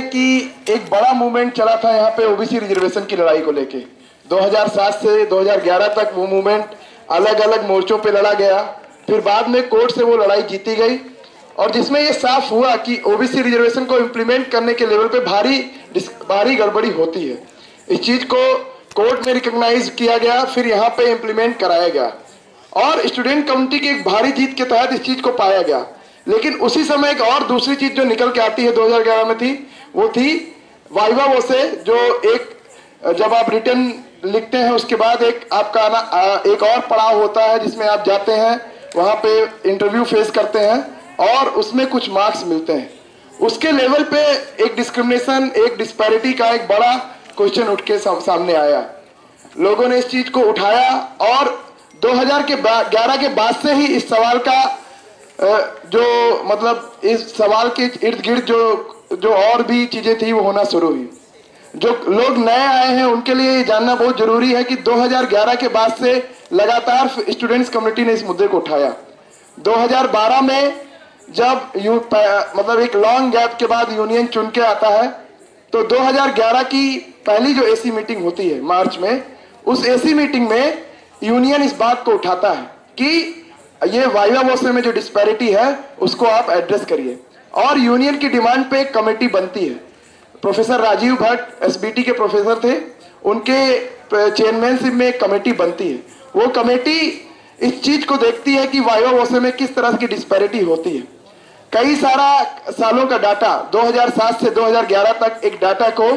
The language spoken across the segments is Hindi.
हैं कि एक बड़ा मूवमेंट चला था यहाँ पे ओबीसी रिजर्वेशन की लड़ाई को लेके। 2007 से 2011 तक वो मूवमेंट अलग अलग मोर्चों पे लड़ा गया, फिर बाद में कोर्ट से वो लड़ाई जीती गई और जिसमें ये साफ हुआ कि ओबीसी रिजर्वेशन को इम्प्लीमेंट करने के लेवल पे भारी गड़बड़ी होती है। इस चीज को कोर्ट में रिकॉग्नाइज किया गया, फिर यहाँ पे इम्प्लीमेंट कराया गया और स्टूडेंट कम्युनिटी की एक भारी जीत के तहत इस चीज को पाया गया। लेकिन उसी समय एक और दूसरी चीज जो निकल के आती है 2011 में थी, वो थी वाइवा वोसे, जो एक जब आप रिटर्न लिखते हैं उसके बाद एक आपका एक और पड़ाव होता है जिसमें आप जाते हैं, वहां पे इंटरव्यू फेस करते हैं और उसमें कुछ मार्क्स मिलते हैं। उसके लेवल पे एक डिस्क्रिमिनेशन, एक डिस्पैरिटी का एक बड़ा क्वेश्चन उठ के सामने आया। लोगों ने इस चीज को उठाया और 2011 के बाद से ही इस सवाल का जो मतलब इस सवाल के इर्द गिर्द जो और भी चीजें थी वो होना शुरू हुई। जो लोग नए आए हैं उनके लिए ये जानना बहुत जरूरी है कि 2011 के बाद से लगातार स्टूडेंट्स कम्युनिटी ने इस मुद्दे को उठाया। 2012 में जब मतलब एक लॉन्ग गैप के बाद यूनियन चुन के आता है, तो 2011 की पहली जो एसी मीटिंग होती है मार्च में, उस एसी मीटिंग में यूनियन इस बात को उठाता है कि ये वाइवा वोसे में जो डिस्पैरिटी है उसको आप एड्रेस करिए और यूनियन की डिमांड पे एक कमेटी बनती है। प्रोफेसर राजीव भट्ट एसबीटी के प्रोफेसर थे, उनके चेयरमैनशिप में एक कमेटी बनती है। वो कमेटी इस चीज को देखती है कि वाइवा वोसे में किस तरह की डिस्पैरिटी होती है। कई सालों का डाटा 2007 से 2011 तक एक डाटा को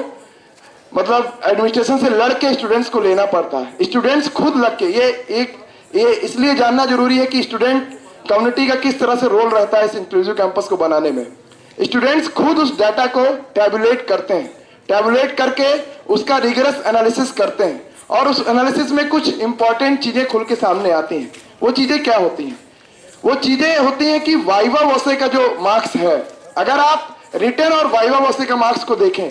मतलब एडमिनिस्ट्रेशन से लड़ के स्टूडेंट्स को लेना पड़ता है। स्टूडेंट्स खुद लग के ये इसलिए जानना जरूरी है कि स्टूडेंट कम्युनिटी का किस तरह से रोल रहता है इस इंक्लूसिव कैंपस को बनाने में। स्टूडेंट्स खुद उस डाटा को टैबुलेट करते हैं, टैबुलेट करके उसका रिगरस एनालिसिस करते हैं और उस एनालिसिस में कुछ इंपॉर्टेंट चीजें खुल के सामने आती हैं। वो चीजें क्या होती हैं? वो चीजें होती हैं कि वाइवा वोसे का जो मार्क्स है, अगर आप रिटर्न और वाइवा वोसे का मार्क्स को देखें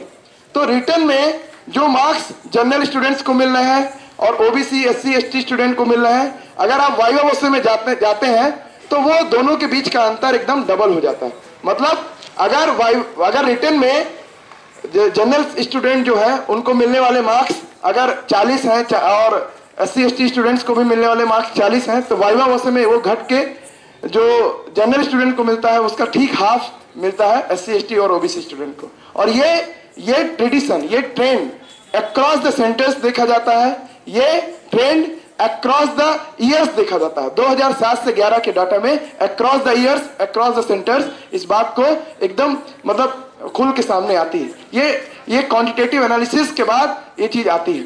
तो रिटर्न में जो मार्क्स जनरल स्टूडेंट्स को मिल रहे हैं और ओबीसी एससी एसटी स्टूडेंट को मिल रहे हैं, अगर आप वाइवा वोसे में जाते हैं तो वो दोनों के बीच का अंतर एकदम डबल हो जाता है। मतलब अगर रिटर्न में जनरल स्टूडेंट जो है उनको मिलने वाले मार्क्स अगर 40 हैं और एससी एसटी स्टूडेंट्स को भी मिलने वाले मार्क्स 40 हैं, तो वाइवा वोसे में वो घट के जो जनरल स्टूडेंट को मिलता है उसका ठीक हाफ मिलता है एससी एसटी और ओबीसी स्टूडेंट को। और ये ट्रेडिशन, ये ट्रेंड अक्रॉस द सेंटर्स देखा जाता है, ये ट्रेंड अक्रॉस द ईयर्स देखा जाता है। 2007 से 11 के डाटा में across the years, across the centres इस बात को एकदम मतलब खुल के सामने आती है। ये क्वांटिटेटिव एनालिसिस के बाद ये चीज आती है।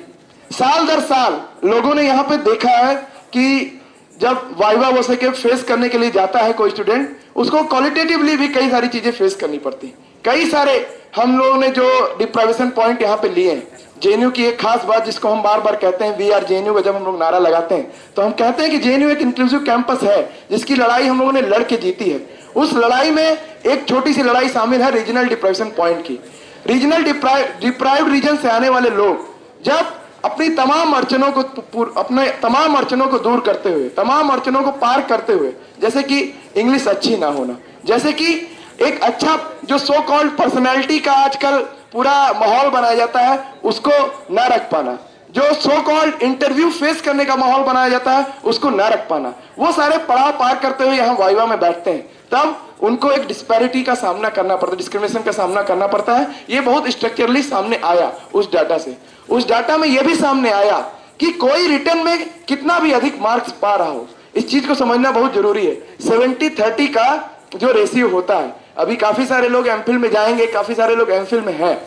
साल दर साल लोगों ने यहाँ पे देखा है कि जब वाइवा वोसे के फेस करने के लिए जाता है कोई स्टूडेंट, उसको क्वालिटेटिवली भी कई सारी चीजें फेस करनी पड़ती। कई सारे हम लोगों ने जो डिप्राइवेशन पॉइंट यहाँ पे लिए हैं, जेएनयू की एक खास बात जिसको हम बार बार कहते हैं, वी आर जेएनयू का जब हम लोग नारा लगाते हैं तो हम कहते हैं कि जेएनयू एक इंक्लूसिव कैंपस है जिसकी लड़ाई हम लोगों ने लड़ के जीती है। उस लड़ाई में एक छोटी सी लड़ाई शामिल है रीजनल डिप्राइवेशन पॉइंट की। रीजनल डिप्राइव्ड रीजन से आने वाले लोग जब अपने तमाम अड़चनों को दूर करते हुए, तमाम अड़चनों को पार करते हुए, जैसे कि इंग्लिश अच्छी ना होना, जैसे कि एक अच्छा जो सो कॉल्ड पर्सनैलिटी का आजकल पूरा माहौल बनाया जाता है उसको ना रख पाना, जो सो कॉल्ड इंटरव्यू फेस करने का माहौल बनाया जाता है उसको ना रख पाना, वो सारे पड़ाव पार करते हुए यहाँ वाइवा में बैठते हैं, तब उनको एक डिस्पैरिटी का सामना करना पड़ता है, डिस्क्रिमिनेशन का सामना करना पड़ता है। ये बहुत स्ट्रक्चरली सामने आया उस डाटा से। उस डाटा में यह भी सामने आया कि कोई रिटर्न में कितना भी अधिक मार्क्स पा रहा हो, इस चीज को समझना बहुत जरूरी है। 70-30 का जो रेशियो होता है, अभी काफी सारे लोग एमफिल में जाएंगे, काफी सारे लोग एमफिल में हैं,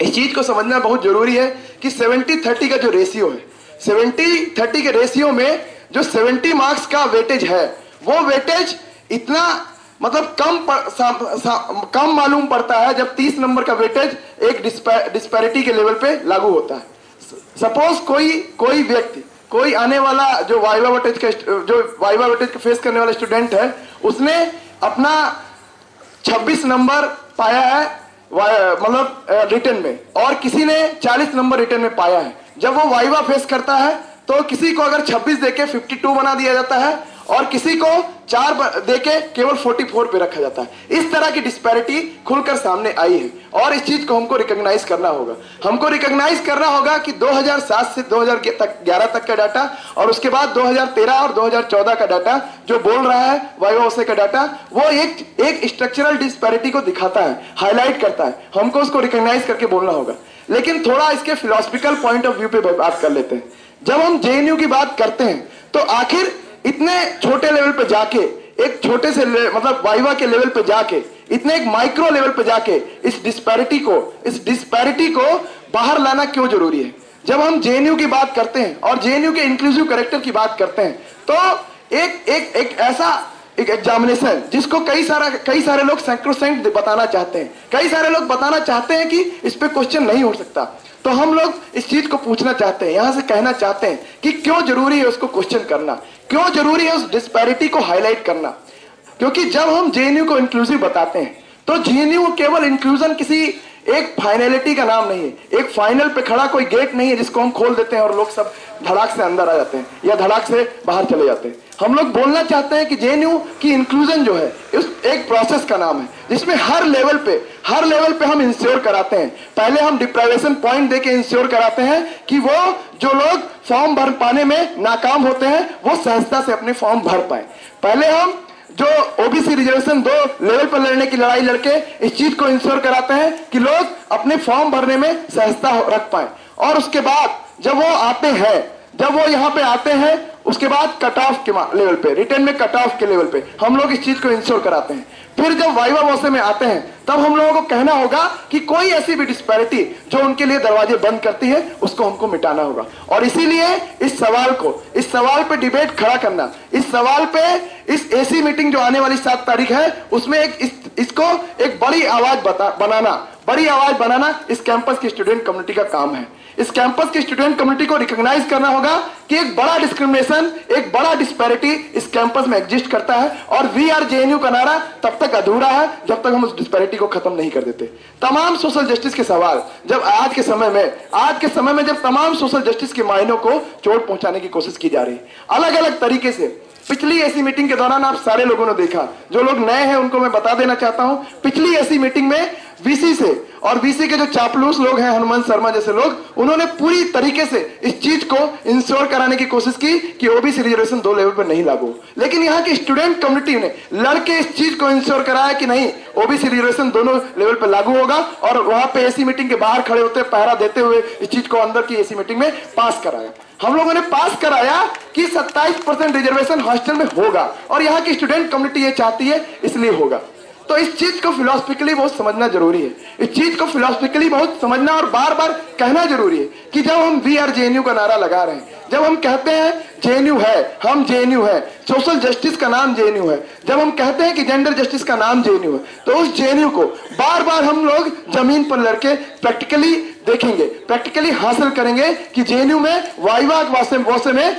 इस चीज को समझना बहुत जरूरी है कि 70-30 का जो रेशियो है, 70-30 के रेशियो में जो 70 मार्क्स का वेटेज है, वो वेटेज इतना मतलब कम मालूम पड़ता है जब 30 नंबर का वेटेज एक डिस्पैरिटी के लेवल पे लागू होता है। सपोज कोई व्यक्ति, कोई आने वाला जो वाइवा वेटेज का फेस करने वाला स्टूडेंट है, उसने अपना 26 नंबर पाया है मतलब रिटर्न में और किसी ने 40 नंबर रिटर्न में पाया है। जब वो वाइवा फेस करता है तो किसी को अगर 26 देके 52 बना दिया जाता है और किसी को 4 देके केवल 44 पे रखा जाता है। इस तरह की डिस्पैरिटी खुलकर सामने आई है और इस चीज को हमको रिकॉग्नाइज करना होगा। हमको रिकॉग्नाइज करना होगा कि 2007 से 2011 तक का डाटा और उसके बाद 2013 और 2014 का डाटा जो बोल रहा है वाइवा वोसे का डाटा, वो एक स्ट्रक्चरल डिस्पैरिटी को दिखाता है, हाईलाइट करता है। हमको उसको रिकॉग्नाइज करके बोलना होगा। लेकिन थोड़ा इसके फिलोसफिकल पॉइंट ऑफ व्यू पे बात कर लेते हैं। जब हम जेएनयू की बात करते हैं तो आखिर इतने छोटे लेवल पे जाके, एक छोटे से मतलब वाइवा के लेवल पे जाके, इतने एक माइक्रो लेवल पे जाके इस डिस्पैरिटी को बाहर लाना क्यों जरूरी है? जब हम जेएनयू की बात करते हैं और जेएनयू के इंक्लूसिव कैरेक्टर की बात करते हैं तो एक ऐसा एक एग्जामिनेशन जिसको कई सारे लोग सैक्रोसैंक्ट बताना चाहते हैं, कई सारे लोग बताना चाहते हैं कि इस पे क्वेश्चन नहीं हो सकता, तो हम लोग इस चीज को पूछना चाहते हैं, यहां से कहना चाहते हैं कि क्यों जरूरी है उसको क्वेश्चन करना, क्यों जरूरी है उस डिस्पैरिटी को हाईलाइट करना। क्योंकि जब हम जेएनयू को इंक्लूसिव बताते हैं तो जेएनयू केवल इंक्लूजन किसी एक फाइनलिटी का नाम नहीं है, एक फाइनल पे खड़ा कोई गेट नहीं है जिसको हम खोल देते हैं और लोग सब धड़ाक से अंदर आ जाते हैं या धड़ाक से बाहर चले जाते हैं। हम लोग बोलना चाहते हैं कि जेएनयू की इंक्लूजन जो है इस एक प्रोसेस का नाम है जिसमें हर लेवल पे हम इंश्योर कराते हैं। पहले हम डिप्राइवेशन पॉइंट देके इंश्योर कराते हैं कि वो जो लोग फॉर्म भर पाने में नाकाम होते हैं वो सहजता से अपने फॉर्म भर पाए। पहले हम जो ओबीसी रिजर्वेशन 2 लेवल पर लड़ने की लड़ाई लड़के इस चीज को इंश्योर कराते हैं कि लोग अपने फॉर्म भरने में सहजता रख पाए। और उसके बाद जब वो आते हैं, जब वो यहाँ पे आते हैं, उसके बाद कट ऑफ के लेवल पे, रिटर्न में कट ऑफ के लेवल पे हम लोग इस चीज को इंश्योर कराते हैं। फिर जब वाइवा वोसे में आते हैं तब हम लोगों को कहना होगा कि कोई ऐसी भी डिस्पैरिटी जो उनके लिए दरवाजे बंद करती है उसको हमको मिटाना होगा। और इसीलिए इस सवाल पे डिबेट खड़ा करना, इस सवाल पे इस एसी मीटिंग जो आने वाली 7 तारीख है उसमें इसको एक बड़ी आवाज बनाना इस कैंपस की स्टूडेंट कम्युनिटी का काम है। इस कैंपस की स्टूडेंट कम्युनिटी को रिकॉग्नाइज करना होगा कि एक बड़ा डिस्क्रिमिनेशन, एक बड़ा डिस्पैरिटी इस कैंपस में एग्जिस्ट करता है और वी आर जेएनयू का नारा तब तक अधूरा है जब तक हम उस डिस्पैरिटी को खत्म नहीं कर देते। तमाम सोशल जस्टिस के सवाल जब आज के समय में जब तमाम सोशल जस्टिस के मायनों को चोट पहुंचाने की कोशिश की जा रही है अलग अलग तरीके से। पिछली ऐसी मीटिंग के दौरान आप सारे लोगों ने देखा, जो लोग नए हैं उनको मैं बता देना चाहता हूं, पिछली ऐसी मीटिंग में वीसी से और वीसी के जो चापलूस लोग हैं, हनुमान शर्मा जैसे लोग, उन्होंने पूरी तरीके से इस चीज को इंश्योर कराने की कोशिश की कि ओबीसी रिजर्वेशन 2 लेवल पर नहीं लागू। लेकिन यहाँ की स्टूडेंट कम्युनिटी ने लड़के इस चीज को इंश्योर कराया कि नहीं, ओबीसी रिजर्वेशन दोनों लेवल पर लागू होगा और वहां पे एसी मीटिंग के बाहर खड़े होते पहरा देते हुए इस चीज को अंदर की एसी मीटिंग में पास कराया। हम लोगों ने पास कराया कि 27% रिजर्वेशन हॉस्टल में होगा और यहाँ की स्टूडेंट कम्युनिटी ये चाहती है इसलिए होगा। तो इस चीज को फिलोसफिकली बहुत समझना जरूरी है, इस चीज को फिलोसफिकली बहुत समझना और बार बार कहना जरूरी है कि जब हम वी आर जेएनयू का नारा लगा रहे हैं, जब हम कहते हैं जेएनयू है, हम जेएनयू है, सोशल जस्टिस का नाम जेएनयू है, जब हम कहते हैं कि जेंडर जस्टिस का नाम जेएनयू है, तो उस जेएनयू को बार बार हम लोग जमीन पर लड़के प्रैक्टिकली देखेंगे, प्रैक्टिकली हासिल करेंगे कि जेएनयू में वाइवा वोसे में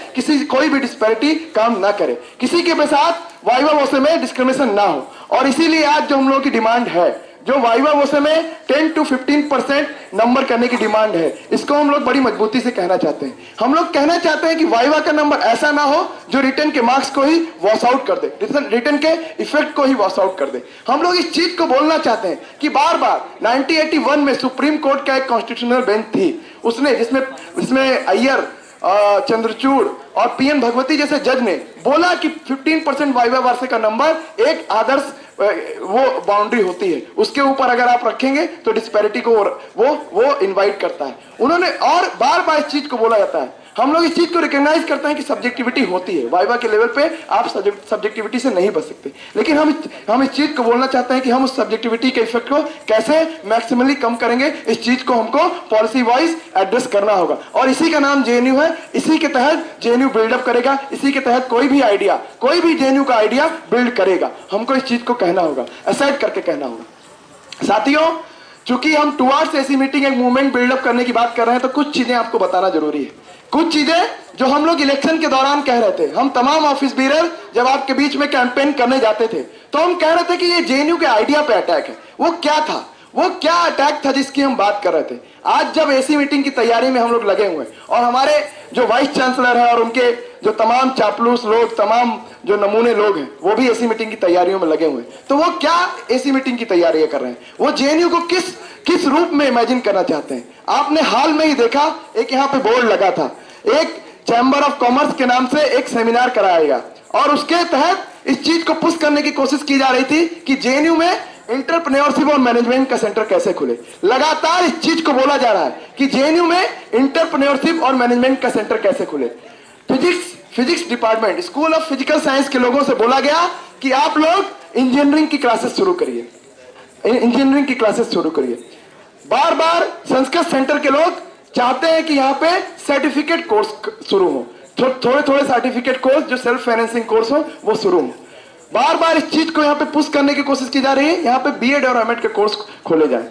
कोई भी डिस्पैरिटी काम ना करे, किसी के साथ वाइवा वोसे में डिस्क्रिमिनेशन ना हो। और इसीलिए आज जो हम लोगों की डिमांड है, जो वाइवा वोसे में 10 to 15% नंबर करने की डिमांड है, इसको हम लोग बड़ी मजबूती से कहना चाहते हैं। हम लोग कहना चाहते हैं कि वाइवा का नंबर ऐसा ना हो जो रिटर्न के मार्क्स को ही वॉश आउट कर दे, रिटर्न के इफेक्ट को ही वॉश आउट कर दे। हम लोग इस चीज को बोलना चाहते हैं कि बार बार 1981 में सुप्रीम कोर्ट का एक कॉन्स्टिट्यूशनल बेंच थी, उसने जिसमें अय्यर, चंद्रचूड़ और पीएन भगवती जैसे जज ने बोला कि 15% वाइवा वोसे का नंबर एक आदर्श वो बाउंड्री होती है, उसके ऊपर अगर आप रखेंगे तो डिस्पैरिटी को वो इनवाइट करता है। उन्होंने और बार बार इस चीज को बोला जाता है। हम लोग इस चीज को रिकॉग्नाइज करते हैं कि सब्जेक्टिविटी होती है, वाइवा के लेवल पे आप सब्जेक्टिविटी से नहीं बच सकते, लेकिन हम इस चीज को बोलना चाहते हैं कि हम उस सब्जेक्टिविटी के इफेक्ट को कैसे मैक्सिमली कम करेंगे। इस चीज को हमको पॉलिसी वाइज एड्रेस करना होगा और इसी का नाम जेएनयू है। इसी के तहत जेएनयू बिल्डअप करेगा, इसी के तहत कोई भी जेएनयू का आइडिया बिल्ड करेगा। हमको इस चीज को कहना होगा, असेट करके कहना होगा। साथियों, चूंकि हम टुवर्ड्स ऐसी मीटिंग एक मूवमेंट बिल्डअप करने की बात कर रहे हैं, तो कुछ चीजें आपको बताना जरूरी है। कुछ चीजें जो हम लोग इलेक्शन के दौरान कह रहे थे, हम तमाम ऑफिस बीरर जब आपके बीच में कैंपेन करने जाते थे तो हम कह रहे थे कि ये जेएनयू के आइडिया पे अटैक है। वो क्या था, वो क्या अटैक था जिसकी हम बात कर रहे थे? आज जब एसी मीटिंग की तैयारी में हम लोग लगे हुए हैं और हमारे जो वाइस चांसलर है और उनके जो तमाम चापलूस लोग, तमाम जो नमूने लोग हैं वो भी एसी मीटिंग की तैयारियों में लगे हुए हैं। तो वो क्या एसी मीटिंग की तैयारियां कर रहे हैं, वो जेएनयू को किस रूप में इमेजिन करना चाहते हैं। आपने हाल में ही देखा, एक यहाँ पे बोर्ड लगा था, एक चैम्बर ऑफ कॉमर्स के नाम से एक सेमिनार कराया गया और उसके तहत इस चीज को पुश करने की कोशिश की जा रही थी कि जेएनयू में एंटरप्रेन्योरशिप और मैनेजमेंट का सेंटर कैसे खुले। लगातार इस चीज को बोला जा रहा है कि जेएनयू में एंटरप्रेन्योरशिप और मैनेजमेंट का सेंटर कैसे खुले। Physics department, school of physical science के लोगों से बोला गया कि आप लोग इंजीनियरिंग की क्लासेस शुरू करिए, इंजीनियरिंग की क्लासेस शुरू करिए। बार बार संस्कृत सेंटर के लोग चाहते हैं कि यहाँ पे सर्टिफिकेट कोर्स शुरू हो, थोड़े थोड़े सर्टिफिकेट कोर्स जो सेल्फ फाइनेंसिंग कोर्स हो वो शुरू हो। बार बार इस चीज को यहाँ पे पुश करने की कोशिश की जा रही है, यहाँ पे बीएड और एमएड के कोर्स खोले जाए।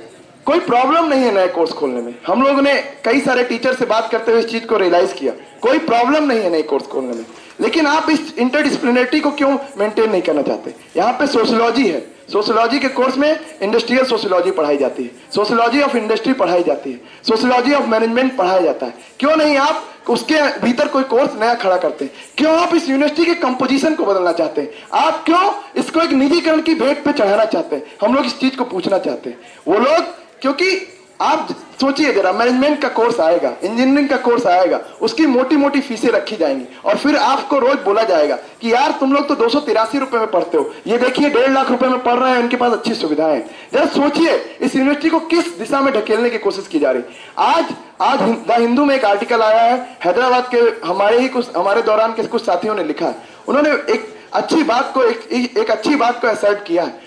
कोई प्रॉब्लम नहीं है नए कोर्स खोलने में। हम लोगों ने कई सारे टीचर से बात करते हुए इस चीज को रियलाइज किया, कोई प्रॉब्लम नहीं है नए कोर्स खोलने में। लेकिन आप इस इंटरडिसिप्लिनरिटी को क्यों मेंटेन नहीं करना चाहते। यहाँ पे सोशियोलॉजी है, सोशियोलॉजी के कोर्स में इंडस्ट्रियल सोशियोलॉजी पढ़ाई जाती है, सोशियोलॉजी ऑफ इंडस्ट्री पढ़ाई जाती है, सोशियोलॉजी ऑफ मैनेजमेंट पढ़ाया जाता है। क्यों नहीं आप उसके भीतर कोई कोर्स नया खड़ा करते हैं? क्यों आप इस यूनिवर्सिटी के कंपोजिशन को बदलना चाहते हैं? आप क्यों इसको एक निजीकरण की भेंट पे चढ़ाना चाहते हैं? हम लोग इस चीज को पूछना चाहते हैं। वो लोग, क्योंकि आप सोचिए जरा, मैनेजमेंट का कोर्स आएगा, इंजीनियरिंग का कोर्स आएगा, उसकी मोटी मोटी फीसें रखी जाएंगी और फिर आपको रोज बोला जाएगा कि यार तुम लोग तो 283 रुपए में पढ़ते हो, ये देखिए 1.5 लाख रुपए में पढ़ रहे हैं, इनके पास अच्छी सुविधाएं हैं। जरा सोचिए इस यूनिवर्सिटी को किस दिशा में ढकेलने की कोशिश की जा रही। आज द हिंदू में एक आर्टिकल आया है, हैदराबाद के हमारे दौरान के कुछ साथियों ने लिखा है। उन्होंने एक अच्छी बात को असर्ट किया है।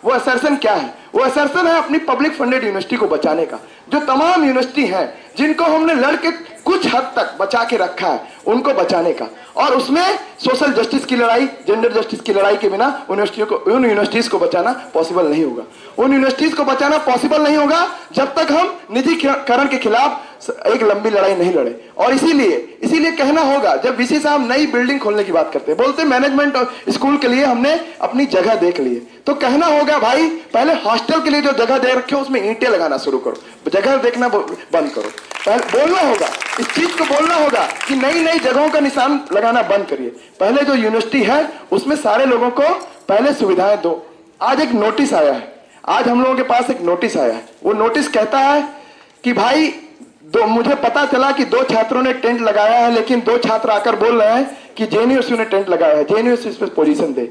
वो असर्शन क्या है? वो असर्शन है अपनी पब्लिक फंडेड यूनिवर्सिटी को बचाने का। जो तमाम यूनिवर्सिटी हैं जिनको हमने लड़के कुछ हद तक बचा के रखा है, उनको बचाने का। और उसमें सोशल जस्टिस की लड़ाई, जेंडर जस्टिस की लड़ाई के बिना उन यूनिवर्सिटीज को बचाना पॉसिबल नहीं होगा। उन यूनिवर्सिटीज को बचाना पॉसिबल नहीं होगा जब तक हम निजीकरण के खिलाफ एक लंबी लड़ाई नहीं लड़े। और इसीलिए कहना होगा, जब वीसी साहब नई बिल्डिंग खोलने की बात करते हैं, बोलते मैनेजमेंट और स्कूल के लिए हमने अपनी जगह देख ली है, तो कहना होगा भाई पहले हॉस्टल के लिए जो जगह दे रखे हो उसमें ईंटें लगाना शुरू करो, जगह देखना बंद करो। पहले बोलना होगा, इस चीज को बोलना होगा कि नई जगहों का निशान लगाना बंद करिए। पहले जो यूनिवर्सिटी है उसमें सारे लोगों को पहले सुविधाएं दो। आज एक नोटिस आया है, आज हम लोगों के पास एक नोटिस आया है। वो नोटिस कहता है कि भाई मुझे पता चला कि 2 छात्रों ने टेंट लगाया है, लेकिन 2 छात्र आकर बोल रहे हैं कि जेएनयू ने टेंट लगाया है, जेएनयू इस पर पोजीशन दे।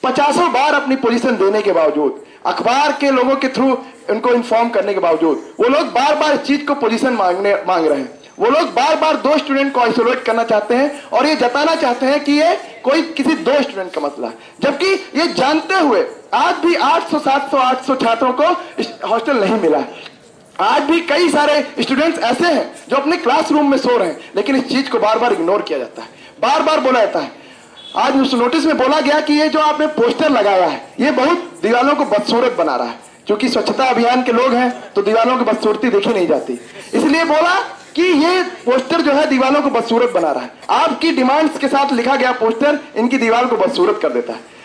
50 बार अपनी पोजीशन देने के बावजूद, अखबार के लोगों के थ्रू उनको इन्फॉर्म करने के बावजूद, वो लोग बार बार इस चीज को पोजीशन मांग रहे हैं। वो लोग बार बार 2 स्टूडेंट को आइसोलेट करना चाहते हैं और ये जताना चाहते हैं कि ये कोई किसी 2 स्टूडेंट का मसला है, जबकि ये जानते हुए आज भी 800, 700, 800 छात्रों को हॉस्टल नहीं मिला है। आज भी कई सारे स्टूडेंट्स ऐसे हैं जो अपने क्लासरूम में सो रहे हैं, लेकिन इस चीज को बार बार इग्नोर किया जाता है, बार बार बोला जाता है। आज उस नोटिस में बोला गया कि ये जो आपने पोस्टर लगाया है ये बहुत दीवारों को बदसूरत बना रहा है। क्योंकि स्वच्छता अभियान के लोग हैं तो दीवारों की बदसूरती देखी नहीं जाती, इसलिए बोला कि ये पोस्टर जो है दीवारों को बदसूरत बना रहा है। आपकी डिमांड्स के साथ लिखा गया पोस्टर इनकी दीवार को बदसूरत कर देता है।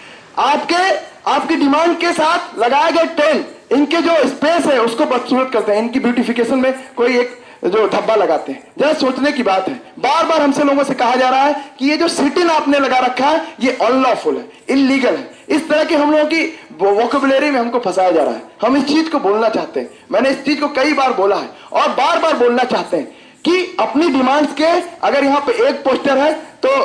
आपकी डिमांड के साथ लगाए गए टेंट इनके जो स्पेस है उसको बदसूरत करते हैं। इनकी ब्यूटिफिकेशन में कोई एक जो धब्बा लगाते हैं। जरा सोचने की बात है, बार बार हमसे लोगों से कहा जा रहा है कि ये जो सिटिन आपने लगा रखा है ये अनलॉफुल है, इलीगल है। इस तरह के हम लोगों की वोकैबुलरी में हमको फंसाया जा रहा है। हम इस चीज को बोलना चाहते हैं, मैंने इस चीज को कई बार बोला है और बार बार बोलना चाहते हैं कि अपनी डिमांड्स के अगर यहाँ पे एक पोस्टर है तो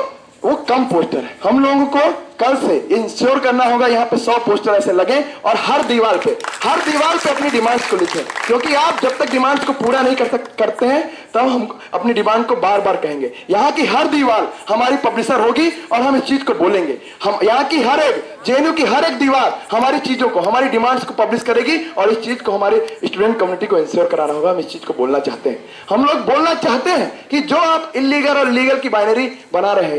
वो कम पोस्टर है। हम लोगों को कल से इंश्योर करना होगा यहाँ पे 100 पोस्टर ऐसे लगे और हर दीवार पे अपनी डिमांड्स को लिखें, क्योंकि आप जब तक डिमांड्स को पूरा नहीं करते हैं तब हम अपनी डिमांड को बार बार कहेंगे। यहाँ की हर दीवार हमारी पब्लिशर होगी और हम इस चीज को बोलेंगे। हम यहाँ की हर एक जेएनयू की हर एक दीवार हमारी चीजों को, हमारी डिमांड्स को पब्लिश करेगी और इस चीज को हमारी स्टूडेंट कम्युनिटी को इंश्योर कराना होगा। हम इस चीज को बोलना चाहते हैं। हम लोग बोलना चाहते हैं कि जो आप इलीगल और लीगल की बाइनरी बना रहे हैं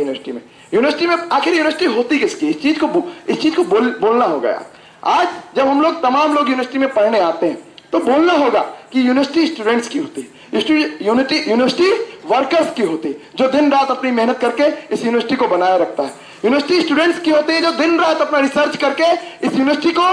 यूनिवर्सिटी में आखिर यूनिवर्सिटी होती किसकी? इस चीज को बोलना होगा। आज जब हम लोग तमाम लोग यूनिवर्सिटी में पढ़ने आते हैं तो बोलना होगा कि यूनिवर्सिटी स्टूडेंट्स की होती है, यूनिवर्सिटी वर्कर्स की होती है, जो दिन रात अपनी मेहनत करके इस यूनिवर्सिटी को बनाए रखता है। यूनिवर्सिटी स्टूडेंट्स की होती है जो दिन रात अपना रिसर्च करके इस यूनिवर्सिटी को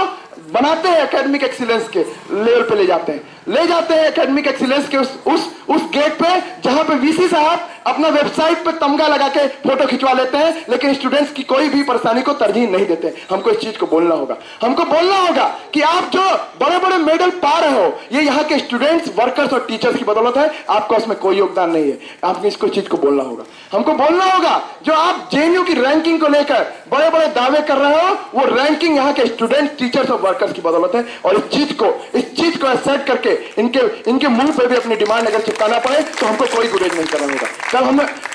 बनाते हैं, एकेडमिक एक्सीलेंस के लेवल पे ले जाते हैं। ले जाते हैं एकेडमिक एक्सीलेंस के उस गेट पे जहां पे वीसी साहब अपना वेबसाइट पे तमगा लगा के फोटो खिंचवा लेते हैं, लेकिन स्टूडेंट्स की कोई भी परेशानी को तरजीह नहीं देते। हमको इस चीज को बोलना होगा, हमको बोलना होगा कि आप जो बड़े बड़े मेडल पा रहे हो ये यहाँ के स्टूडेंट्स, वर्कर्स और टीचर्स की बदौलत है, आपका उसमें कोई योगदान नहीं है। आपने इसको चीज को बोलना होगा। हमको बोलना होगा जो आप जेएनयू की रैंकिंग को लेकर बड़े बड़े दावे कर रहे हो, वो रैंकिंग यहाँ के स्टूडेंट्स, टीचर्स और वर्कर्स की बदौलत है। और इस चीज को एक्सेप्ट करके इनके मुंह पे भी अपनी डिमांड अगर चिपकाना पड़े तो हमको कोई गुरेज नहीं करना होगा। कल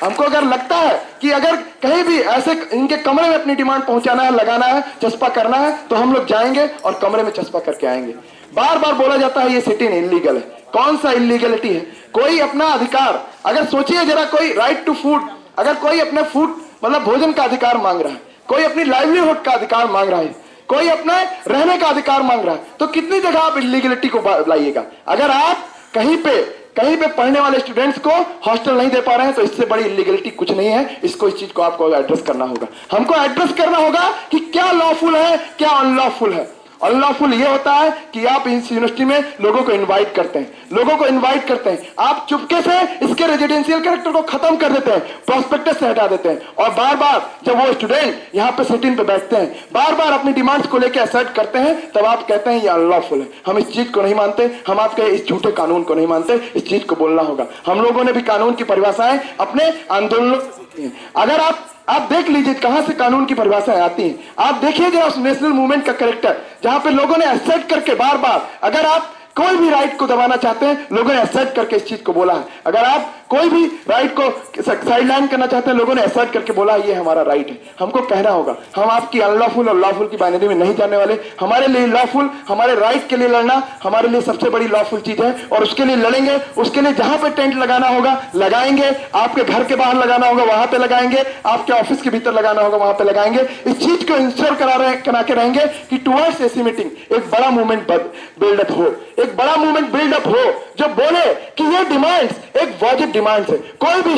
हमको अगर लगता है कि अगर कहीं भी ऐसे इनके कमरे में अपनी डिमांड पहुंचाना है, लगाना है, चस्पा करना है, तो हम लोग जाएंगे और कमरे में चस्पा करके आएंगे। बार बार बोला जाता है ये सिटिंग इलीगल है। कौन सा इलीगलिटी है? कोई अपना अधिकार, अगर सोचिए जरा, कोई राइट टू फूड, अगर कोई अपने फूड मतलब भोजन का अधिकार मांग रहा है, कोई अपनी लाइवलीहुड का अधिकार मांग रहा है, कोई अपने रहने का अधिकार मांग रहा है, तो कितनी जगह आप इलीगलिटी को लाइएगा? अगर आप कहीं पे पढ़ने वाले स्टूडेंट्स को हॉस्टल नहीं दे पा रहे हैं तो इससे बड़ी इलीगलिटी कुछ नहीं है। इस चीज को आपको एड्रेस करना होगा। हमको एड्रेस करना होगा कि क्या लॉफुल है, क्या अनलॉफुल है। अनलॉफुल ये होता है कि आप इस यूनिवर्सिटी में लोगों को इनवाइट करते हैं, आप चुपके से इसके रेजिडेंशियल कैरेक्टर को खत्म कर देते हैं, प्रोस्पेक्टस से हटा देते हैं, और बार बार जब वो स्टूडेंट यहाँ पे सिटिंग पे बैठते हैं, बार बार अपनी डिमांड्स को लेकर असर्ट करते हैं, तब आप कहते हैं ये अनलॉफुल है। हम इस चीज को नहीं मानते, हम आपके इस झूठे कानून को नहीं मानते। इस चीज को बोलना होगा। हम लोगों ने भी कानून की परिभाषाएं अपने आंदोलनों से सीखी हैं। अगर आप देख लीजिए कहां से कानून की परिभाषाएं आती हैं। आप देखिए जरा उस नेशनल मूवमेंट का कैरेक्टर, जहां पे लोगों ने असर्ट करके बार बार, अगर आप कोई भी राइट को दबाना चाहते हैं, लोगों ने असर्ट करके इस चीज को बोला है। अगर आप कोई भी राइट को साइडलाइन करना चाहते हैं, लोगों ने असर्ट करके बोला ये हमारा राइट है। हमको कहना होगा, हम आपकी अनलॉफुल और लॉफुल की बाइनरी में नहीं जाने वाले। हमारे लिए लॉफुल, हमारे राइट के लिए लड़ना हमारे लिए सबसे बड़ी लॉफुल चीज है, और उसके लिए लड़ेंगे। उसके लिए जहां पे टेंट लगाना होगा लगाएंगे, आपके घर के बाहर लगाना होगा वहां पे लगाएंगे, आपके ऑफिस के भीतर लगाना होगा वहां पे लगाएंगे। इस चीज को इंश्योर करा के रहेंगे कि टुवर्ड्स एसी मीटिंग एक बड़ा मूवमेंट बिल्डअप हो, एक बड़ा मूवमेंट बिल्डअप हो जो बोले कि ये डिमांड्स एक वाजिब डिमांड्स है। कोई भी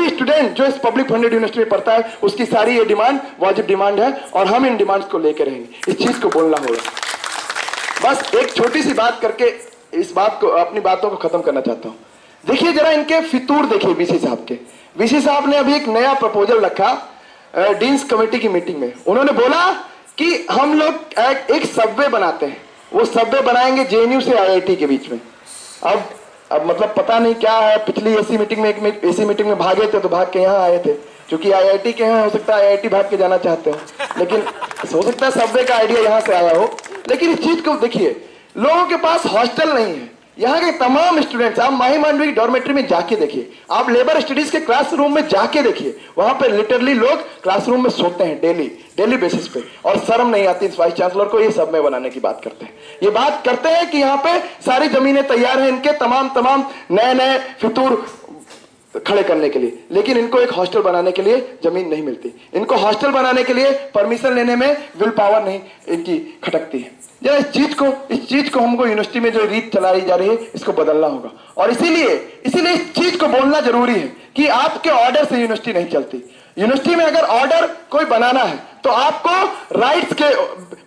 स्टूडेंट जो इस पब्लिक फंडेड यूनिवर्सिटी में पढ़ता है, उसकी सारी ये डिमांड वाजिब डिमांड है, और हम इन डिमांड्स को लेकर रहेंगे। इस चीज को बोलना होगा। बस एक छोटी सी बात करके इस बात को, अपनी बातों को खत्म करना चाहता हूं। देखिए जरा इनके फितूर देखिए वीसी साहब के। वीसी साहब ने अभी एक नया प्रपोजल रखा डीन्स कमेटी की मीटिंग में। उन्होंने बोला कि हम लोग एक सबवे बनाते हैं, वो सबवे बनाएंगे जेएनयू से आईआईटी के बीच में। अब मतलब पता नहीं क्या है, पिछली एसी मीटिंग में भागे थे तो भाग के यहाँ आए थे, क्योंकि आईआईटी के हैं, हो सकता है आईआईटी भाग के जाना चाहते हो, लेकिन हो सकता है सबवे का आइडिया यहाँ से आया हो। लेकिन इस चीज को देखिए, लोगों के पास हॉस्टल नहीं है। यहाँ के तमाम स्टूडेंट्स, आप माही मांडवी डॉर्मेट्री में जाके देखिए, आप लेबर स्टडीज के क्लासरूम में जाके देखिए, वहां पे लिटरली लोग क्लासरूम में सोते हैं डेली बेसिस पे, और शर्म नहीं आती इस वाइस चांसलर को। ये सब में बनाने की बात करते हैं, ये बात करते हैं कि यहाँ पे सारी जमीनें तैयार हैं इनके तमाम नए फितूर खड़े करने के लिए, लेकिन इनको एक हॉस्टल बनाने के लिए जमीन नहीं मिलती। इनको हॉस्टल बनाने के लिए परमिशन लेने में विल पावर नहीं इनकी खटकती है। जरा इस चीज को हमको यूनिवर्सिटी में जो रीत चलाई जा रही है, इसको बदलना होगा। और इसीलिए इस चीज को बोलना जरूरी है कि आपके ऑर्डर से यूनिवर्सिटी नहीं चलती। यूनिवर्सिटी में अगर ऑर्डर कोई बनाना है तो आपको राइट्स के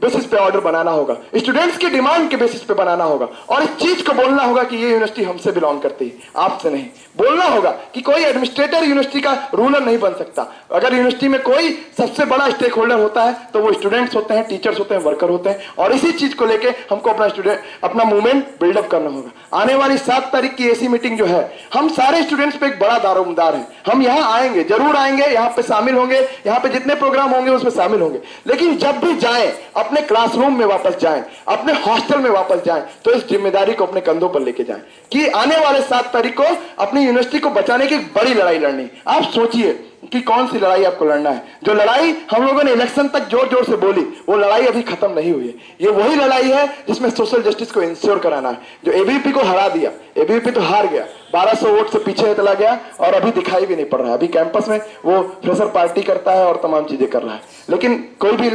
बेसिस पे ऑर्डर बनाना होगा, स्टूडेंट्स की डिमांड के बेसिस पे बनाना होगा। और इस चीज को बोलना होगा कि ये यूनिवर्सिटी हमसे बिलोंग करती है, आपसे नहीं। बोलना होगा कि कोई एडमिनिस्ट्रेटर यूनिवर्सिटी का रूलर नहीं बन सकता। अगर यूनिवर्सिटी में कोई सबसे बड़ा स्टेक होल्डर होता है तो वो स्टूडेंट्स होते हैं, टीचर्स होते हैं, वर्कर होते हैं। और इसी चीज को लेके हमको अपना मूवमेंट बिल्डअप करना होगा। आने वाली 7 तारीख की एसी मीटिंग जो है, हम सारे स्टूडेंट्स पे एक बड़ा दारोमदार है। हम यहाँ आएंगे, जरूर आएंगे, यहाँ पे शामिल होंगे, यहाँ पे जितने प्रोग्राम होंगे उसमें शामिल होंगे। लेकिन जब भी जाएं, अपने क्लासरूम में वापस जाएं, अपने हॉस्टल में वापस जाएं, तो इस जिम्मेदारी को अपने कंधों पर लेके जाएं कि आने वाले 7 तारीख को अपनी यूनिवर्सिटी को बचाने की एक बड़ी लड़ाई लड़नी। आप सोचिए कि कौन सी लड़ाई आपको लड़ना है। जो लड़ाई हम लोगों ने इलेक्शन तक जोर जोर से बोली, वो लड़ाई अभी खत्म नहीं हुई है। ये वही लड़ाई है जिसमें सोशल जस्टिस को इंश्योर कराना है। जो एबीवीपी को हरा दिया, एबीवीपी तो हार गया, 1200 वोट से पीछे चला गया, और अभी दिखाई भी नहीं पड़ रहा है। अभी कैंपस में वो फ्रेशर पार्टी करता है और तमाम चीजें कर रहा है, लेकिन कोई भी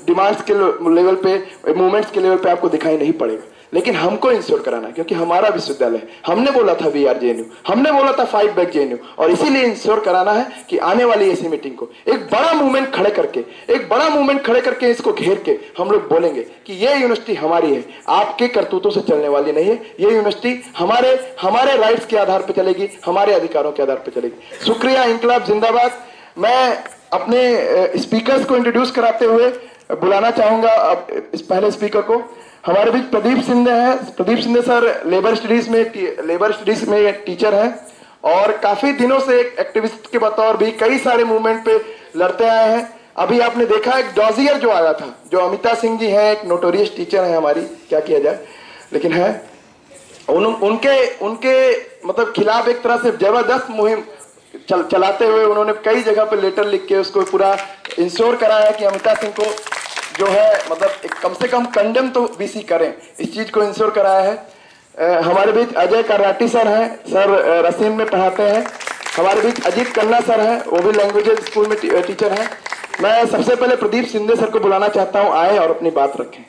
डिमांड्स के लेवल पे, मूवमेंट्स के लेवल पे आपको दिखाई नहीं पड़ेगा। लेकिन हमको इंश्योर कराना है क्योंकि हमारा विश्वविद्यालय, हमने बोला था वी आर जेएनयू, हमने बोला था फाइट बैक जेएनयू, और इसीलिए इंश्योर कराना है कि आने वाली ऐसी मीटिंग को एक बड़ा मूवमेंट खड़े करके इसको घेर के हम लोग बोलेंगे कि ये यूनिवर्सिटी हमारी है, आपके करतूतों से चलने वाली नहीं है। ये यूनिवर्सिटी हमारे राइट्स के आधार पर चलेगी, हमारे अधिकारों के आधार पर चलेगी। शुक्रिया, इंकलाब जिंदाबाद। मैं अपने स्पीकर्स को इंट्रोड्यूस कराते हुए बुलाना चाहूंगा अब इस पहले स्पीकर को। हमारे बीच प्रदीप सिंधे हैं। Pradeep Sindhe sir labour studies में टीचर हैं और काफी दिनों से एक एक्टिविस्ट के बतौर भी कई सारे मूवमेंट पे लड़ते आए हैं। अभी आपने देखा एक डॉजियर जो आया था, जो अमिता सिंह जी हैं, एक नोटोरियस टीचर है हमारी, क्या किया जाए, लेकिन है उनके मतलब खिलाफ एक तरह से जबरदस्त मुहिम चलाते हुए उन्होंने कई जगह पे लेटर लिख के उसको पूरा इंश्योर कराया कि अमिता सिंह को जो है मतलब कम से कम कंडेम तो वीसी करें, इस चीज को इंश्योर कराया है। हमारे बीच अजय कराटी सर हैं, सर रसीन में पढ़ाते हैं। हमारे बीच अजीत कन्ना सर हैं, वो भी लैंग्वेजेस स्कूल में टीचर हैं। मैं सबसे पहले प्रदीप सिंधे सर को बुलाना चाहता हूं, आए और अपनी बात रखें।